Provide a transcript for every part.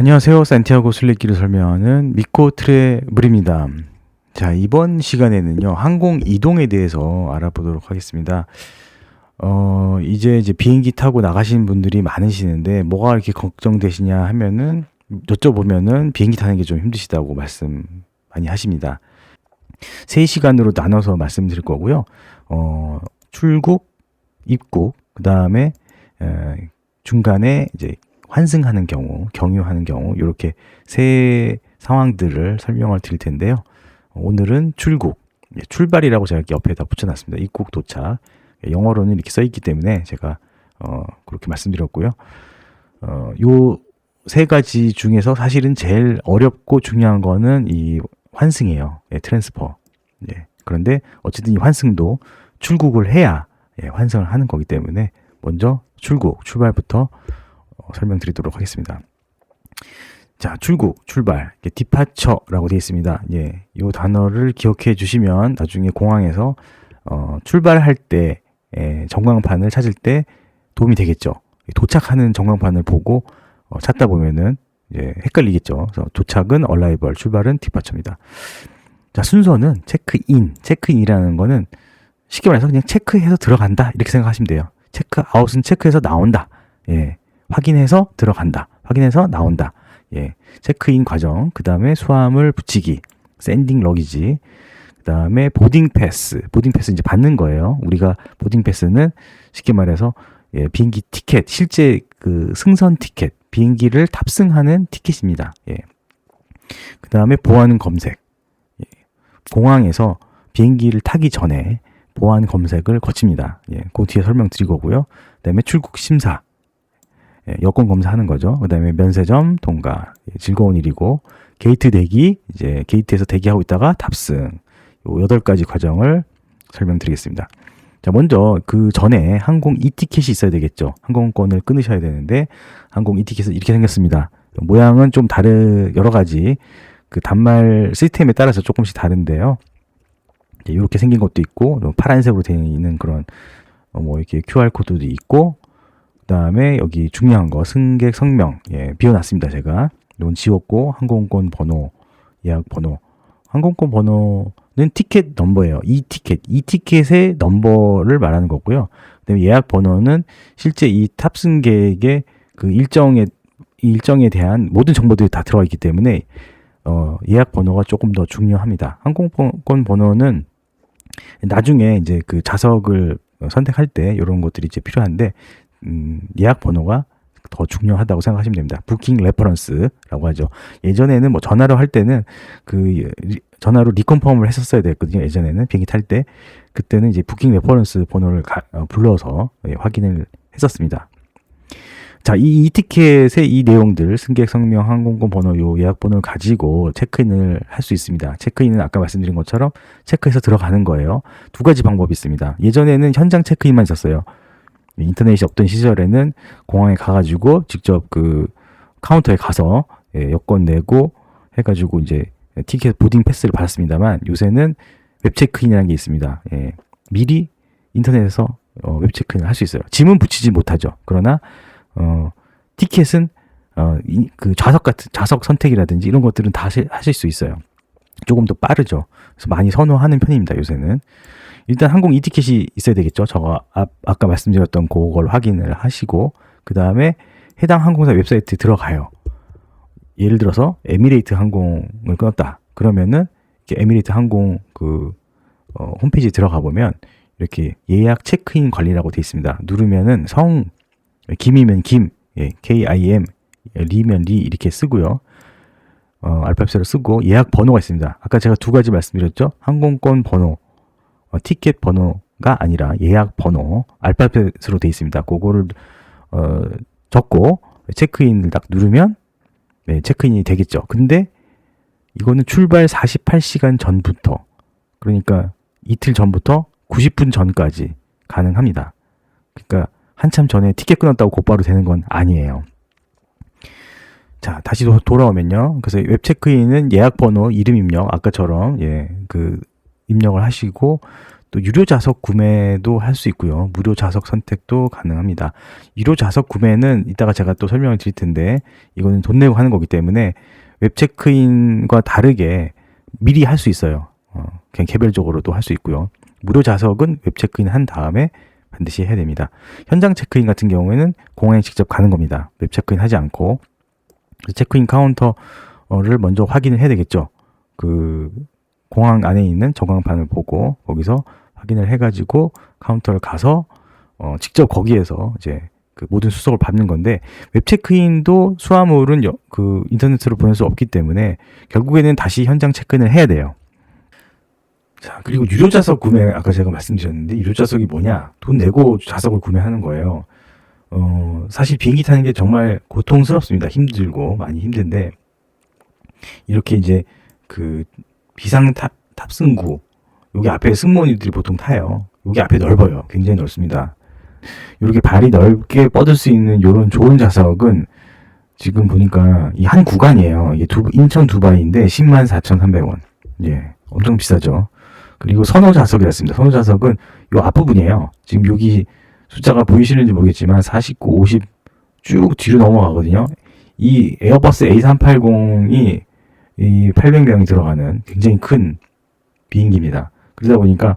안녕하세요. 산티아고 순례길을 설명하는 미코 트래블입니다. 자, 이번 시간에는요, 항공 이동에 대해서 알아보도록 하겠습니다. 이제 비행기 타고 나가시는 분들이 많으시는데, 뭐가 이렇게 걱정되시냐 하면은, 여쭤보면은 비행기 타는 게 좀 힘드시다고 말씀 많이 하십니다. 3시간으로 나눠서 말씀드릴 거고요. 출국, 입국, 그 다음에, 중간에 이제 환승하는 경우, 경유하는 경우, 이렇게 세 상황들을 설명을 드릴 텐데요. 오늘은 출국, 출발이라고 제가 이렇게 옆에다 붙여놨습니다. 입국, 도착. 영어로는 이렇게 써있기 때문에 제가 그렇게 말씀드렸고요. 요 세 가지 중에서 사실은 제일 어렵고 중요한 거는 이 환승이에요. 트랜스퍼. 그런데 어쨌든 이 환승도 출국을 해야 환승을 하는 거기 때문에 먼저 출국, 출발부터 설명드리도록 하겠습니다. 자, 출국, 출발, 디파처라고 되어 있습니다. 이 단어를 기억해 주시면 나중에 공항에서 출발할 때 전광판을 찾을 때 도움이 되겠죠. 도착하는 전광판을 보고 찾다 보면은 헷갈리겠죠. 그래서 도착은 arrival, 출발은 디파처입니다. 자, 순서는 체크인. 체크인이라는 거는 쉽게 말해서 그냥 체크해서 들어간다 이렇게 생각하시면 돼요. 체크아웃은 체크해서 나온다. 확인해서 들어간다. 확인해서 나온다. 체크인 과정, 그 다음에 수화물 붙이기, 샌딩 러기지, 그 다음에 보딩 패스. 보딩 패스 이제 받는 거예요. 우리가 보딩 패스는 쉽게 말해서 비행기 티켓, 실제 그 승선 티켓, 비행기를 탑승하는 티켓입니다. 그 다음에 보안 검색. 공항에서 비행기를 타기 전에 보안 검색을 거칩니다. 그 뒤에 설명드릴 거고요. 그 다음에 출국 심사. 여권 검사하는 거죠. 그 다음에 면세점 통과. 즐거운 일이고, 게이트 대기, 이제 게이트에서 대기하고 있다가 탑승. 요 8가지 과정을 설명드리겠습니다. 자, 먼저 그 전에 항공 이티켓이 있어야 되겠죠. 항공권을 끊으셔야 되는데, 항공 이티켓은 이렇게 생겼습니다. 모양은 좀 여러 가지 그 단말 시스템에 따라서 조금씩 다른데요. 이렇게 생긴 것도 있고, 파란색으로 되어 있는 그런, 이렇게 QR코드도 있고, 그 다음에 여기 중요한 거, 승객 성명, 비워놨습니다, 제가. 이건 지웠고, 항공권 번호, 예약 번호. 항공권 번호는 티켓 넘버예요. 이 티켓의 넘버를 말하는 거고요. 그 다음에 예약 번호는 실제 이 탑승객의 그 일정에 대한 모든 정보들이 다 들어가 있기 때문에, 예약 번호가 조금 더 중요합니다. 항공권 번호는 나중에 이제 그 좌석을 선택할 때 이런 것들이 이제 필요한데, 예약 번호가 더 중요하다고 생각하시면 됩니다. 부킹 레퍼런스라고 하죠. 예전에는 전화로 할 때는 전화로 리컨펌을 했었어야 됐거든요. 예전에는 비행기 탈 때 그때는 이제 부킹 레퍼런스 번호를 불러서 확인을 했었습니다. 자, 이 티켓의 이 내용들, 승객 성명, 항공권 번호, 요 예약 번호를 가지고 체크인을 할 수 있습니다. 체크인은 아까 말씀드린 것처럼 체크해서 들어가는 거예요. 2가지 방법이 있습니다. 예전에는 현장 체크인만 있었어요. 인터넷이 없던 시절에는 공항에 가가지고 직접 그 카운터에 가서 여권 내고 해가지고 이제 티켓 보딩 패스를 받았습니다만, 요새는 웹 체크인이라는 게 있습니다. 미리 인터넷에서 웹 체크인을 할 수 있어요. 짐은 붙이지 못하죠. 그러나 티켓은 그 좌석 선택이라든지 이런 것들은 다 하실 수 있어요. 조금 더 빠르죠. 그래서 많이 선호하는 편입니다, 요새는. 일단 항공 이티켓이 있어야 되겠죠. 저거 아까 말씀드렸던 그걸 확인을 하시고, 그 다음에 해당 항공사 웹사이트에 들어가요. 예를 들어서 에미레이트 항공을 끊었다. 그러면은 에미레이트 항공 그 홈페이지에 들어가 보면 이렇게 예약 체크인 관리라고 되어 있습니다. 누르면은 김이면 김, KIM, 리면 리 이렇게 쓰고요. 알파벳으로 쓰고 예약 번호가 있습니다. 아까 제가 2가지 말씀드렸죠. 항공권 번호, 티켓 번호가 아니라 예약 번호, 알파벳으로 되어 있습니다. 그거를 적고 체크인을 딱 누르면 체크인이 되겠죠. 근데 이거는 출발 48시간 전부터, 그러니까 이틀 전부터 90분 전까지 가능합니다. 그러니까 한참 전에 티켓 끊었다고 곧바로 되는 건 아니에요. 자, 다시 돌아오면요. 그래서 웹 체크인은 예약 번호, 이름 입력, 아까처럼 그 입력을 하시고, 또 유료 좌석 구매도 할 수 있고요. 무료 좌석 선택도 가능합니다. 유료 좌석 구매는 이따가 제가 또 설명을 드릴 텐데 이거는 돈 내고 하는 거기 때문에 웹 체크인과 다르게 미리 할 수 있어요. 그냥 개별적으로도 할 수 있고요. 무료 좌석은 웹 체크인 한 다음에 반드시 해야 됩니다. 현장 체크인 같은 경우에는 공항에 직접 가는 겁니다. 웹 체크인 하지 않고 체크인 카운터를 먼저 확인을 해야 되겠죠. 그 공항 안에 있는 전광판을 보고 거기서 확인을 해가지고 카운터를 가서 직접 거기에서 이제 그 모든 수속을 받는 건데 웹 체크인도 수화물은 그 인터넷으로 보낼 수 없기 때문에 결국에는 다시 현장 체크인을 해야 돼요. 자, 그리고 유료 좌석 구매 아까 제가 말씀드렸는데 유료 좌석이 뭐냐? 돈 내고 좌석을 구매하는 거예요. 사실 비행기 타는 게 정말 고통스럽습니다. 힘들고 많이 힘든데 이렇게 이제 그 비상 탑승구 여기 앞에 승무원들이 보통 타요. 여기 앞에 넓어요. 굉장히 넓습니다. 이렇게 발이 넓게 뻗을 수 있는 이런 좋은 좌석은 지금 보니까 이 한 구간이에요. 이게 인천 두바이인데 104,300원. 예, 엄청 비싸죠. 그리고 선호 좌석이었습니다. 선호 좌석은 이 앞부분이에요. 지금 여기 숫자가 보이시는지 모르겠지만 49, 50 쭉 뒤로 넘어가거든요. 이 에어버스 A380이 이 800명이 들어가는 굉장히 큰 비행기입니다. 그러다 보니까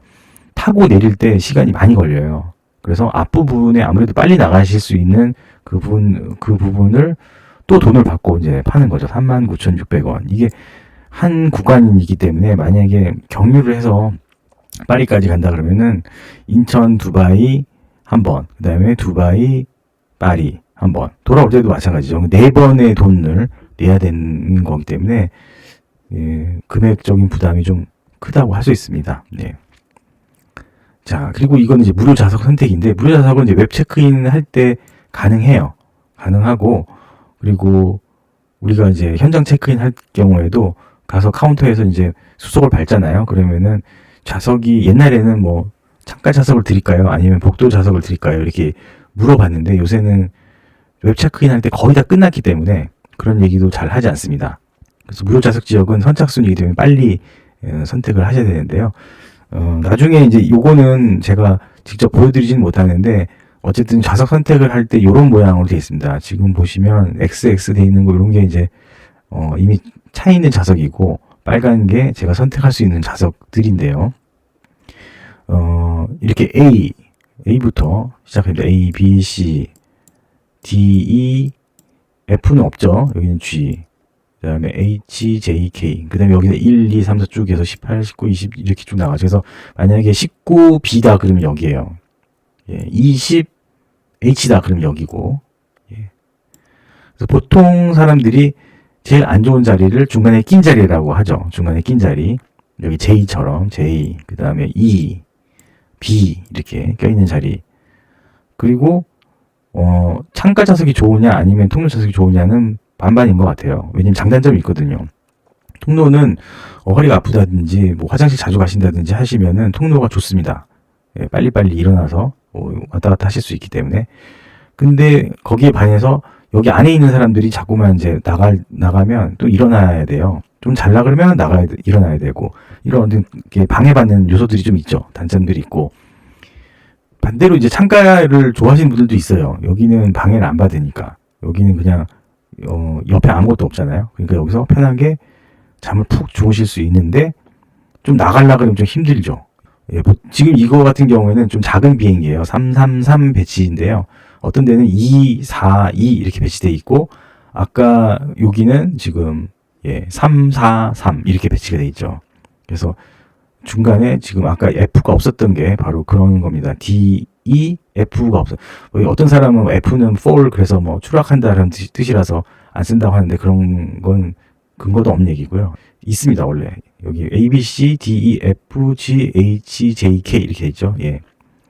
타고 내릴 때 시간이 많이 걸려요. 그래서 앞부분에 아무래도 빨리 나가실 수 있는 그 부분을 또 돈을 받고 이제 파는 거죠. 39,600원. 이게 한 구간이기 때문에 만약에 경유를 해서 파리까지 간다 그러면은 인천 두바이 한 번, 그 다음에 두바이 파리 한 번, 돌아올 때도 마찬가지죠. 4번의 돈을 내야 되는 거기 때문에 예, 금액적인 부담이 좀 크다고 할 수 있습니다. 네. 자, 그리고 이건 이제 무료 좌석 선택인데 무료 좌석은 이제 웹 체크인 할 때 가능해요. 가능하고 그리고 우리가 이제 현장 체크인 할 경우에도 가서 카운터에서 이제 수속을 밟잖아요. 그러면은 좌석이 옛날에는 뭐 창가 좌석을 드릴까요? 아니면 복도 좌석을 드릴까요? 이렇게 물어봤는데 요새는 웹 체크인 할 때 거의 다 끝났기 때문에 그런 얘기도 잘 하지 않습니다. 그래서 무료 좌석 지역은 선착순이기 때문에 빨리 선택을 하셔야 되는데요. 나중에 이제 요거는 제가 직접 보여드리지는 못하는데 어쨌든 좌석 선택을 할 때 이런 모양으로 되어 있습니다. 지금 보시면 XX 되어 있는 거 이런 게 이제 이미 차 있는 좌석이고 빨간 게 제가 선택할 수 있는 좌석들인데요. 이렇게 A부터 시작합니다. A, B, C, D, E, F는 없죠. 여기는 G. 그 다음에 H, J, K. 그 다음에 여기는 1, 2, 3, 4 쭉 해서 18, 19, 20 이렇게 쭉 나가죠. 그래서 만약에 19, B다 그러면 여기에요. 예, 20, H다 그러면 여기고. 예. 그래서 보통 사람들이 제일 안 좋은 자리를 중간에 낀 자리라고 하죠. 중간에 낀 자리. 여기 J처럼 J, 그 다음에 E, B 이렇게 껴있는 자리. 그리고 창가 좌석이 좋으냐 아니면 통로 좌석이 좋으냐는 반반인 것 같아요. 왜냐면 장단점이 있거든요. 통로는 허리가 아프다든지 뭐 화장실 자주 가신다든지 하시면은 통로가 좋습니다. 예, 빨리빨리 일어나서 왔다 갔다 하실 수 있기 때문에. 근데 거기에 반해서 여기 안에 있는 사람들이 자꾸만 이제 나가면 또 일어나야 돼요. 좀 잘 나가려면 일어나야 되고, 이런 게 방해받는 요소들이 좀 있죠. 단점들이 있고. 반대로 이제 창가를 좋아하시는 분들도 있어요. 여기는 방해를 안 받으니까. 여기는 그냥, 옆에 아무것도 없잖아요. 그러니까 여기서 편하게 잠을 푹 주무실 수 있는데, 좀 나가려고 하면 좀 힘들죠. 예, 지금 이거 같은 경우에는 좀 작은 비행기예요. 333 배치인데요. 어떤 데는 2, 4, 2 이렇게 배치되어 있고, 아까 여기는 지금 3, 4, 3 이렇게 배치가 되어 있죠. 그래서 중간에 지금 아까 F가 없었던 게 바로 그런 겁니다. D, E, F가 없어. 어떤 사람은 F는 fall 그래서 뭐 추락한다는 뜻이라서 안 쓴다고 하는데 그런 건 근거도 없는 얘기고요. 있습니다, 원래. 여기 A, B, C, D, E, F, G, H, J, K 이렇게 있죠. 예.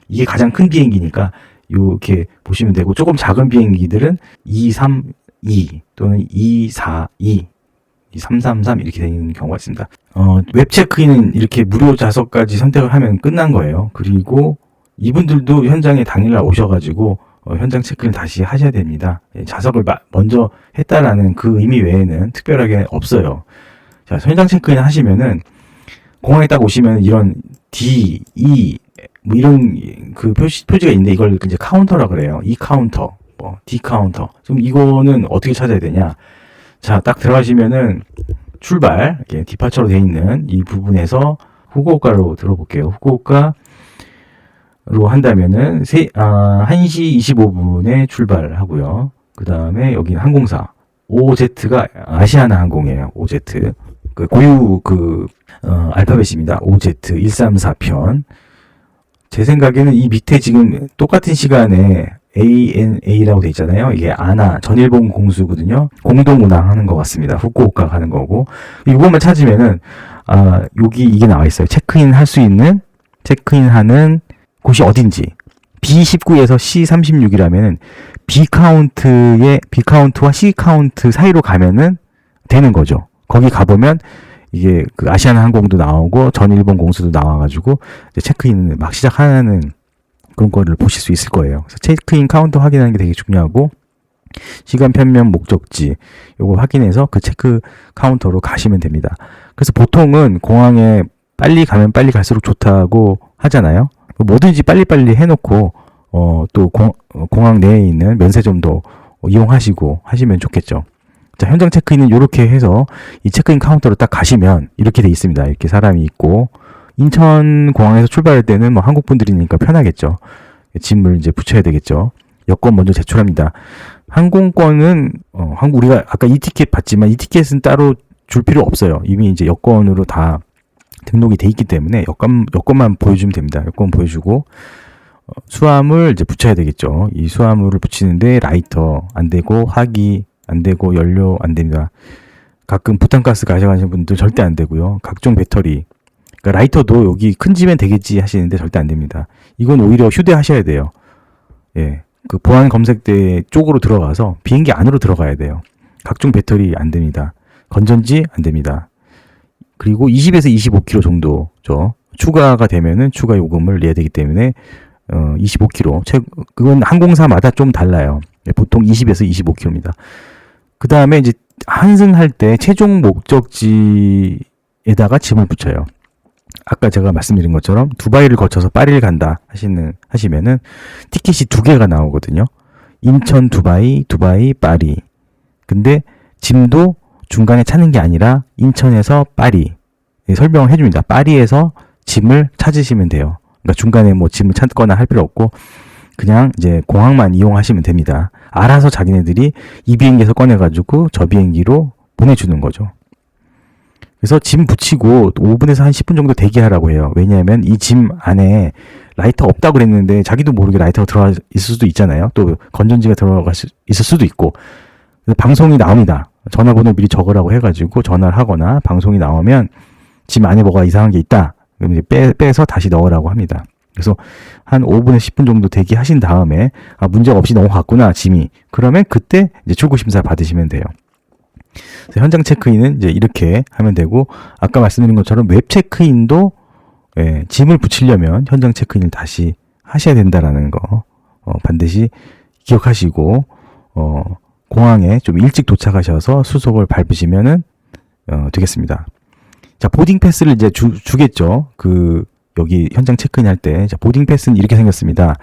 이게 가장 큰 비행기니까 이렇게 보시면 되고, 조금 작은 비행기들은 2, 3, 2 또는 2, 4, 2, 333 이렇게 되는 경우가 있습니다. 웹 체크인은 이렇게 무료 좌석까지 선택을 하면 끝난 거예요. 그리고 이분들도 현장에 당일날 오셔가지고 현장 체크인 다시 하셔야 됩니다. 좌석을 먼저 했다라는 그 의미 외에는 특별하게 없어요. 자, 현장 체크인 하시면은 공항에 딱 오시면 이런 D, E 뭐 이런 그 표지가 있는데 이걸 이제 카운터라 그래요. E 카운터, 뭐 D 카운터. 지금 이거는 어떻게 찾아야 되냐? 자, 딱 들어가시면은 출발, 이렇게 디파처로 되어 있는 이 부분에서 후쿠오카로 들어볼게요. 후쿠오카로 한다면은 1시 25분에 출발하고요. 그 다음에 여기 항공사 OZ가 아시아나 항공이에요. OZ 그 고유 알파벳입니다. OZ 134편. 제 생각에는 이 밑에 지금 똑같은 시간에 ANA라고 돼 있잖아요. 이게 아나 전일본 공수거든요. 공동 운항하는 것 같습니다. 후쿠오카 가는 거고. 이것만 찾으면은 여기 이게 나와 있어요. 체크인하는 곳이 어딘지. B19에서 C36이라면은 B 카운트와 C 카운트 사이로 가면은 되는 거죠. 거기 가보면 이게 그 아시아나 항공도 나오고 전일본 공수도 나와가지고 이제 체크인을 막 시작하는 그런 거를 보실 수 있을 거예요. 그래서 체크인 카운터 확인하는 게 되게 중요하고 시간 편명 목적지 요거 확인해서 그 체크 카운터로 가시면 됩니다. 그래서 보통은 공항에 빨리 가면 빨리 갈수록 좋다고 하잖아요. 뭐든지 빨리빨리 해놓고 또 공항 내에 있는 면세점도 이용하시고 하시면 좋겠죠. 자, 현장 체크인은 이렇게 해서 이 체크인 카운터로 딱 가시면 이렇게 돼 있습니다. 이렇게 사람이 있고 인천 공항에서 출발할 때는 뭐 한국 분들이니까 편하겠죠. 짐을 이제 붙여야 되겠죠. 여권 먼저 제출합니다. 항공권은 우리가 아까 이 티켓 봤지만 이 티켓은 따로 줄 필요 없어요. 이미 이제 여권으로 다 등록이 돼 있기 때문에 여권만 보여주면 됩니다. 여권 보여주고 수화물 이제 붙여야 되겠죠. 이 수화물을 붙이는데 라이터 안 되고 화기 안 되고 연료 안 됩니다. 가끔 부탄가스 가져가시는 분들 절대 안 되고요. 각종 배터리, 그러니까 라이터도 여기 큰 짐엔 되겠지 하시는데 절대 안 됩니다. 이건 오히려 휴대하셔야 돼요. 예, 그 보안 검색대 쪽으로 들어가서 비행기 안으로 들어가야 돼요. 각종 배터리 안 됩니다. 건전지 안 됩니다. 그리고 20에서 25kg 정도죠. 추가가 되면은 추가 요금을 내야 되기 때문에 25kg. 그건 항공사마다 좀 달라요. 보통 20에서 25kg입니다. 그 다음에 이제 환승할 때 최종 목적지에다가 짐을 붙여요. 아까 제가 말씀드린 것처럼 두바이를 거쳐서 파리를 간다 하시면은 티켓이 두 개가 나오거든요. 인천 두바이, 두바이 파리. 근데 짐도 중간에 찾는 게 아니라 인천에서 파리. 설명을 해줍니다. 파리에서 짐을 찾으시면 돼요. 그러니까 중간에 뭐 짐을 찾거나 할 필요 없고 그냥 이제 공항만 이용하시면 됩니다. 알아서 자기네들이 이 비행기에서 꺼내가지고 저 비행기로 보내주는 거죠. 그래서 짐 붙이고 5분에서 한 10분 정도 대기하라고 해요. 왜냐하면 이 짐 안에 라이터 없다고 그랬는데 자기도 모르게 라이터가 들어가 있을 수도 있잖아요. 또 건전지가 들어가 있을 수도 있고. 그래서 방송이 나옵니다. 전화번호 미리 적으라고 해가지고 전화를 하거나 방송이 나오면 짐 안에 뭐가 이상한 게 있다. 그럼 이제 빼서 다시 넣으라고 합니다. 그래서 한 5분에서 10분 정도 대기하신 다음에 문제가 없이 넘어갔구나 짐이. 그러면 그때 이제 출국 심사 받으시면 돼요. 그래서 현장 체크인은 이제 이렇게 하면 되고 아까 말씀드린 것처럼 웹 체크인도 짐을 붙이려면 현장 체크인을 다시 하셔야 된다라는 거 반드시 기억하시고 공항에 좀 일찍 도착하셔서 수속을 밟으시면은 되겠습니다. 자, 보딩 패스를 이제 주겠죠. 여기 현장 체크인 할 때. 자, 보딩 패스는 이렇게 생겼습니다.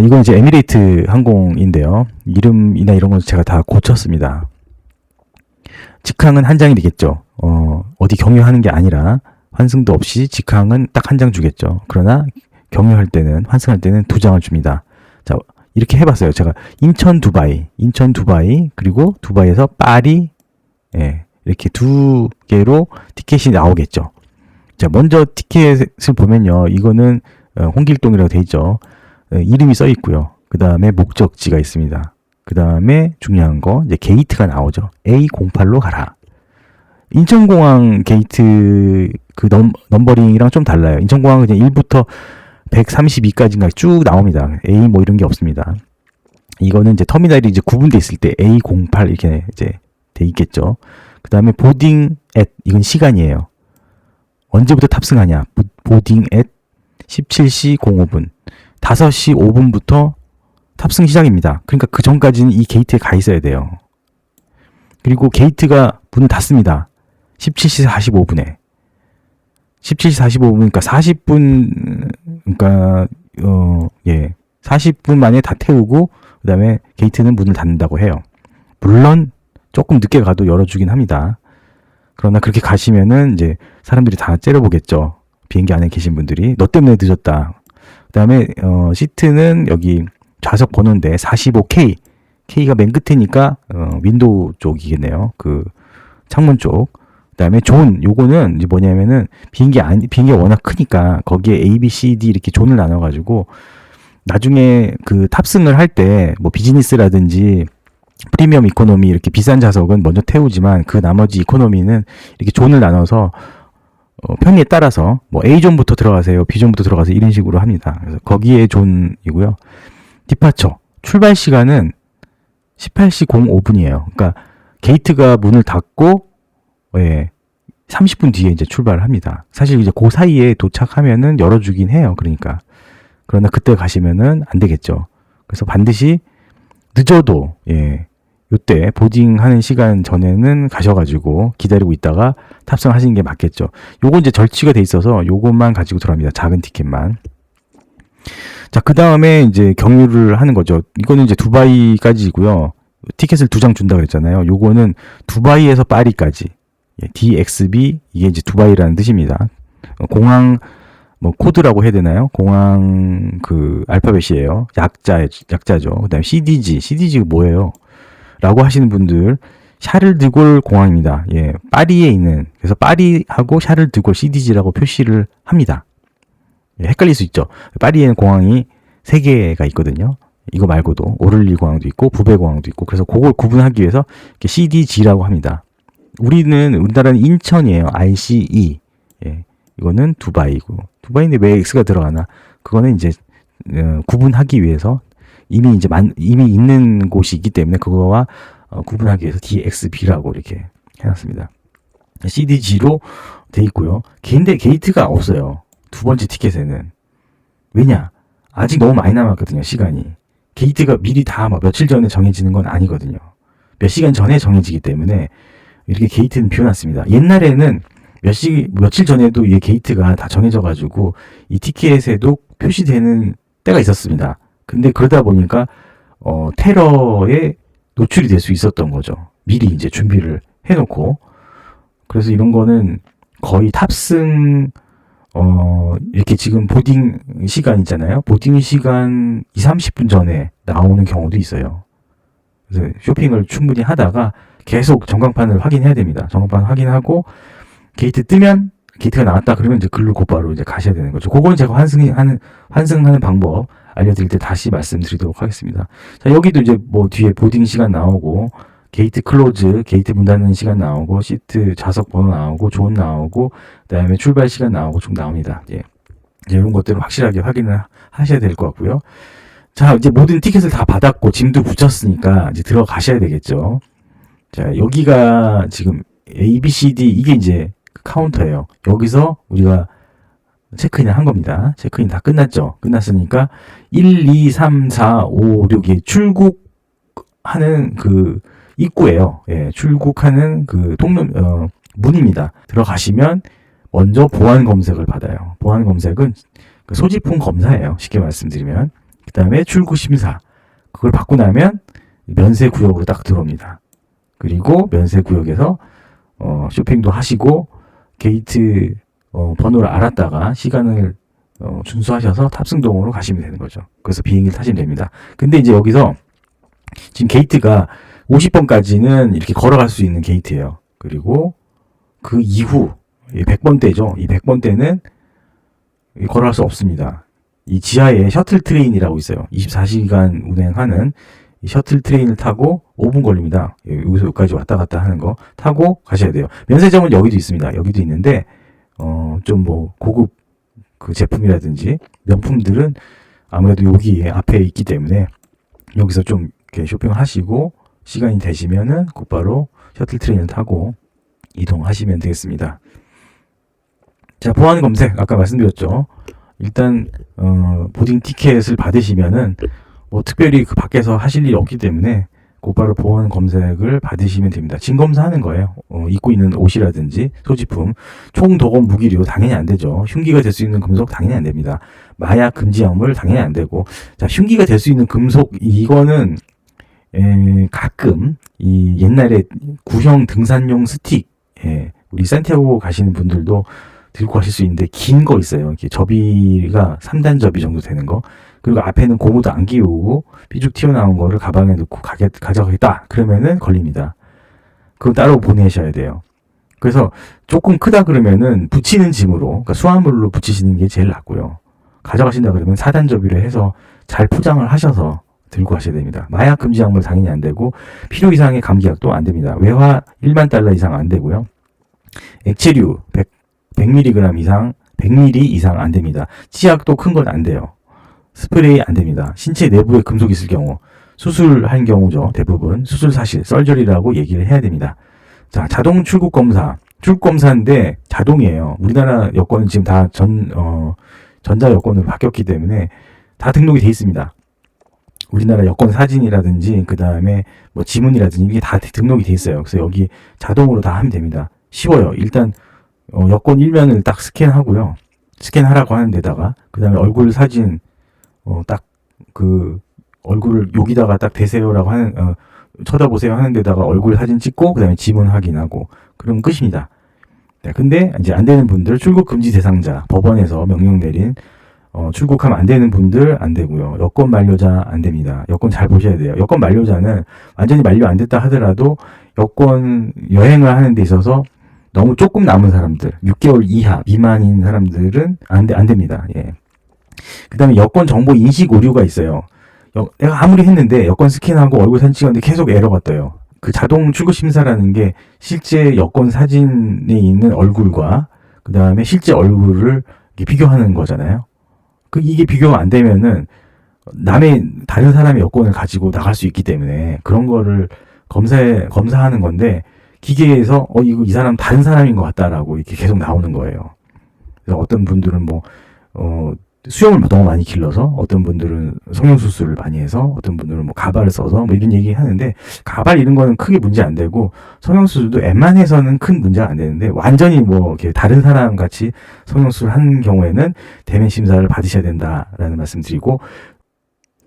이건 이제 에미레이트 항공인데요. 이름이나 이런 건 제가 다 고쳤습니다. 직항은 한 장이 되겠죠. 어디 경유하는 게 아니라 환승도 없이 직항은 딱 한 장 주겠죠. 그러나 경유할 때는, 환승할 때는 두 장을 줍니다. 자, 이렇게 해봤어요. 제가 인천 두바이, 그리고 두바이에서 파리, 이렇게 두 개로 티켓이 나오겠죠. 자, 먼저 티켓을 보면요. 이거는 홍길동이라고 돼 있죠. 이름이 써 있고요. 그 다음에 목적지가 있습니다. 그 다음에 중요한 거, 이제 게이트가 나오죠. A08로 가라. 인천공항 게이트 그 넘버링이랑 좀 달라요. 인천공항은 그냥 1부터 132까지인가 쭉 나옵니다. A 뭐 이런 게 없습니다. 이거는 이제 터미널이 이제 구분돼 있을 때 A08 이렇게 이제 돼 있겠죠. 그 다음에 보딩 앳, 이건 시간이에요. 언제부터 탑승하냐? 보딩 앳 17시 05분. 5시 5분부터 탑승 시작입니다. 그러니까 그 전까지는 이 게이트에 가 있어야 돼요. 그리고 게이트가 문을 닫습니다. 17시 45분에. 17시 45분, 그러니까 40분, 그러니까, 40분 만에 다 태우고, 그 다음에 게이트는 문을 닫는다고 해요. 물론, 조금 늦게 가도 열어주긴 합니다. 그러나 그렇게 가시면은 이제 사람들이 다 째려보겠죠. 비행기 안에 계신 분들이. 너 때문에 늦었다. 그 다음에, 시트는 여기 좌석 번호인데 45K. K가 맨 끝이니까, 윈도우 쪽이겠네요. 그, 창문 쪽. 그 다음에 존, 요거는 이제 뭐냐면은 비행기가 워낙 크니까 거기에 A, B, C, D 이렇게 존을 나눠가지고 나중에 그 탑승을 할 때 뭐 비즈니스라든지 프리미엄 이코노미 이렇게 비싼 좌석은 먼저 태우지만 그 나머지 이코노미는 이렇게 존을 나눠서 편의에 따라서 뭐 A존부터 들어가세요, B존부터 들어가세요 이런 식으로 합니다. 그래서 거기에 존이고요. 디파처, 출발 시간은 18시 05분이에요. 그러니까 게이트가 문을 닫고 30분 뒤에 이제 출발을 합니다. 사실 이제 그 사이에 도착하면은 열어주긴 해요. 그러니까. 그러나 그때 가시면은 안 되겠죠. 그래서 반드시 늦어도, 요때 보딩하는 시간 전에는 가셔가지고 기다리고 있다가 탑승하시는 게 맞겠죠. 요거 이제 절취가 돼 있어서 요것만 가지고 들어갑니다. 작은 티켓만. 자, 그 다음에 이제 경유를 하는 거죠. 이거는 이제 두바이까지고요. 티켓을 2장 준다 그랬잖아요. 요거는 두바이에서 파리까지. DXB, 이게 이제 두바이라는 뜻입니다. 공항, 뭐, 코드라고 해야 되나요? 공항, 그, 알파벳이에요. 약자죠. 그 다음에 CDG가 뭐예요? 라고 하시는 분들, 샤를드골 공항입니다. 파리에 있는, 그래서 파리하고 샤를드골 CDG라고 표시를 합니다. 헷갈릴 수 있죠. 파리에는 공항이 3개가 있거든요. 이거 말고도, 오를리 공항도 있고, 부베 공항도 있고, 그래서 그걸 구분하기 위해서 이렇게 CDG라고 합니다. 우리나라는 인천이에요. ICE. 이거는 두바이고. 두바이인데 왜 X가 들어가나? 그거는 이제, 구분하기 위해서 이미 있는 곳이 있기 때문에 그거와 구분하기 위해서 DXB라고 이렇게 해놨습니다. CDG로 돼 있고요. 근데 게이트가 없어요. 두 번째 티켓에는. 왜냐? 아직 너무 많이 남았거든요, 시간이. 게이트가 미리 다 며칠 전에 정해지는 건 아니거든요. 몇 시간 전에 정해지기 때문에 이렇게 게이트는 비워놨습니다. 옛날에는 며칠 전에도 이 게이트가 다 정해져가지고 이 티켓에도 표시되는 때가 있었습니다. 근데 그러다 보니까 테러에 노출이 될 수 있었던 거죠. 미리 이제 준비를 해놓고. 그래서 이런 거는 거의 탑승 이렇게 지금 보딩 시간 있잖아요. 보딩 시간 20-30분 전에 나오는 경우도 있어요. 그래서 쇼핑을 충분히 하다가 계속 전광판을 확인해야 됩니다. 전광판 확인하고 게이트 뜨면 게이트가 나왔다 그러면 이제 글로 곧바로 이제 가셔야 되는 거죠. 그거는 제가 환승하는 방법 알려드릴 때 다시 말씀드리도록 하겠습니다. 자, 여기도 이제 뭐 뒤에 보딩 시간 나오고 게이트 클로즈, 게이트 문 닫는 시간 나오고 시트 좌석 번호 나오고 존 나오고 그다음에 출발 시간 나오고 쭉 나옵니다. 이제 이런 것들은 확실하게 확인을 하셔야 될 것 같고요. 자, 이제 모든 티켓을 다 받았고 짐도 붙였으니까 이제 들어가셔야 되겠죠. 자, 여기가 지금 A, B, C, D 이게 이제 카운터예요. 여기서 우리가 체크인을 한 겁니다. 체크인 다 끝났죠. 끝났으니까 1, 2, 3, 4, 5, 6이 출국하는 그 입구예요. 출국하는 그 문입니다. 들어가시면 먼저 보안 검색을 받아요. 보안 검색은 그 소지품 검사예요. 쉽게 말씀드리면. 그 다음에 출국 심사. 그걸 받고 나면 면세 구역으로 딱 들어옵니다. 그리고 면세 구역에서 쇼핑도 하시고 게이트 번호를 알았다가 시간을 준수하셔서 탑승동으로 가시면 되는 거죠. 그래서 비행기를 타시면 됩니다. 근데 이제 여기서 지금 게이트가 50번까지는 이렇게 걸어갈 수 있는 게이트예요. 그리고 그 이후 100번대죠. 이 100번대는 걸어갈 수 없습니다. 이 지하에 셔틀 트레인이라고 있어요. 24시간 운행하는 이 셔틀 트레인을 타고 5분 걸립니다. 여기서 여기까지 왔다 갔다 하는 거 타고 가셔야 돼요. 면세점은 여기도 있습니다. 여기도 있는데 좀 뭐 고급 그 제품이라든지 명품들은 아무래도 여기 앞에 있기 때문에 여기서 좀 이렇게 쇼핑을 하시고 시간이 되시면은 곧바로 셔틀 트레인을 타고 이동하시면 되겠습니다. 자, 보안 검색 아까 말씀드렸죠. 일단 보딩 티켓을 받으시면은 뭐 특별히 그 밖에서 하실 일이 없기 때문에 곧바로 보안 검색을 받으시면 됩니다. 진검사하는 거예요. 입고 있는 옷이라든지 소지품, 총, 도검, 무기류 당연히 안 되죠. 흉기가 될 수 있는 금속 당연히 안 됩니다. 마약 금지 약물 당연히 안 되고, 자, 흉기가 될 수 있는 금속, 이거는 가끔 이 옛날에 구형 등산용 스틱, 우리 산티아고 가시는 분들도 들고 가실 수 있는데 긴 거 있어요. 이렇게 접이가 3단 접이 정도 되는 거. 그리고 앞에는 고무도 안 끼우고 삐죽 튀어나온 거를 가방에 넣고 가져가겠다. 그러면은 걸립니다. 그건 따로 보내셔야 돼요. 그래서 조금 크다 그러면은 붙이는 짐으로, 그러니까 수화물로 붙이시는 게 제일 낫고요. 가져가신다 그러면 4단 접이를 해서 잘 포장을 하셔서 들고 가셔야 됩니다. 마약 금지 약물 당연히 안 되고, 필요 이상의 감기약도 안 됩니다. 외화 1만 달러 이상 안 되고요. 액체류 100mg 이상, 100ml 이상 안 됩니다. 치약도 큰 건 안 돼요. 스프레이 안 됩니다. 신체 내부에 금속이 있을 경우, 수술한 경우죠. 대부분 수술 사실, 썰저리라고 얘기를 해야 됩니다. 자, 자동 출국 검사. 출국 검사인데 자동이에요. 우리나라 여권은 지금 다 전자 여권으로 바뀌었기 때문에 다 등록이 돼 있습니다. 우리나라 여권 사진이라든지 그 다음에 뭐 지문이라든지 이게 다 등록이 돼 있어요. 그래서 여기 자동으로 다 하면 됩니다. 쉬워요. 일단 여권 일면을 딱 스캔하고요. 스캔하라고 하는 데다가 그 다음에 얼굴 사진 딱 그 얼굴을 여기다가 딱 대세요라고 하는 쳐다보세요 하는 데다가 얼굴 사진 찍고 그 다음에 지문 확인하고 그러면 끝입니다. 네, 근데 이제 안 되는 분들, 출국 금지 대상자, 법원에서 명령 내린 출국하면 안 되는 분들 안 되고요. 여권 만료자 안 됩니다. 여권 잘 보셔야 돼요. 여권 만료자는 완전히 만료 안 됐다 하더라도 여권 여행을 하는 데 있어서 너무 조금 남은 사람들, 6개월 이하 미만인 사람들은 안 됩니다. 예. 그 다음에 여권 정보 인식 오류가 있어요. 내가 아무리 했는데 여권 스캔하고 얼굴 사진 찍었는데 계속 에러가 떠요. 그 자동 출국 심사라는 게 실제 여권 사진에 있는 얼굴과 그 다음에 실제 얼굴을 비교하는 거잖아요. 이게 비교가 안 되면은 다른 사람의 여권을 가지고 나갈 수 있기 때문에 그런 거를 검사하는 건데, 기계에서 이 사람 다른 사람인 것 같다라고 이렇게 계속 나오는 거예요. 그래서 어떤 분들은 수염을 너무 많이 길러서, 어떤 분들은 성형수술을 많이 해서, 어떤 분들은 가발을 써서 이런 얘기 하는데, 가발 이런 거는 크게 문제 안 되고, 성형수술도 웬만해서는 큰 문제가 안 되는데, 완전히 이렇게 다른 사람 같이 성형수술 하는 경우에는 대면 심사를 받으셔야 된다라는 말씀 드리고,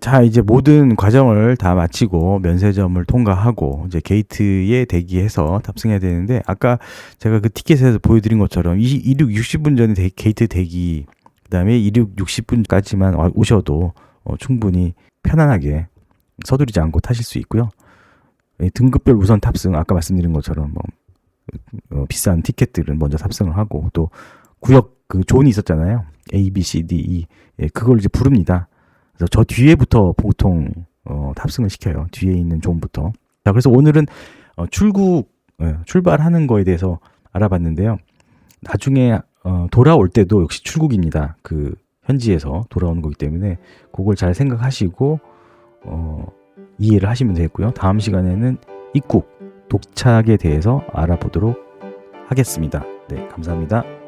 자, 이제 모든 과정을 다 마치고 면세점을 통과하고 이제 게이트에 대기해서 탑승해야 되는데, 아까 제가 그 티켓에서 보여드린 것처럼 이륙 60분 전에 게이트 대기, 그 다음에 이륙 60분까지만 오셔도 충분히 편안하게 서두르지 않고 타실 수 있고요. 등급별 우선 탑승, 아까 말씀드린 것처럼 비싼 티켓들은 먼저 탑승을 하고, 또 구역 그 존이 있었잖아요. A, B, C, D, E. 그걸 이제 부릅니다. 그래서 저 뒤에부터 보통 탑승을 시켜요. 뒤에 있는 존부터. 자, 그래서 오늘은 출발하는 거에 대해서 알아봤는데요. 나중에 돌아올 때도 역시 출국입니다. 그 현지에서 돌아오는 거기 때문에 그걸 잘 생각하시고 이해를 하시면 되겠고요. 다음 시간에는 입국, 도착에 대해서 알아보도록 하겠습니다. 네, 감사합니다.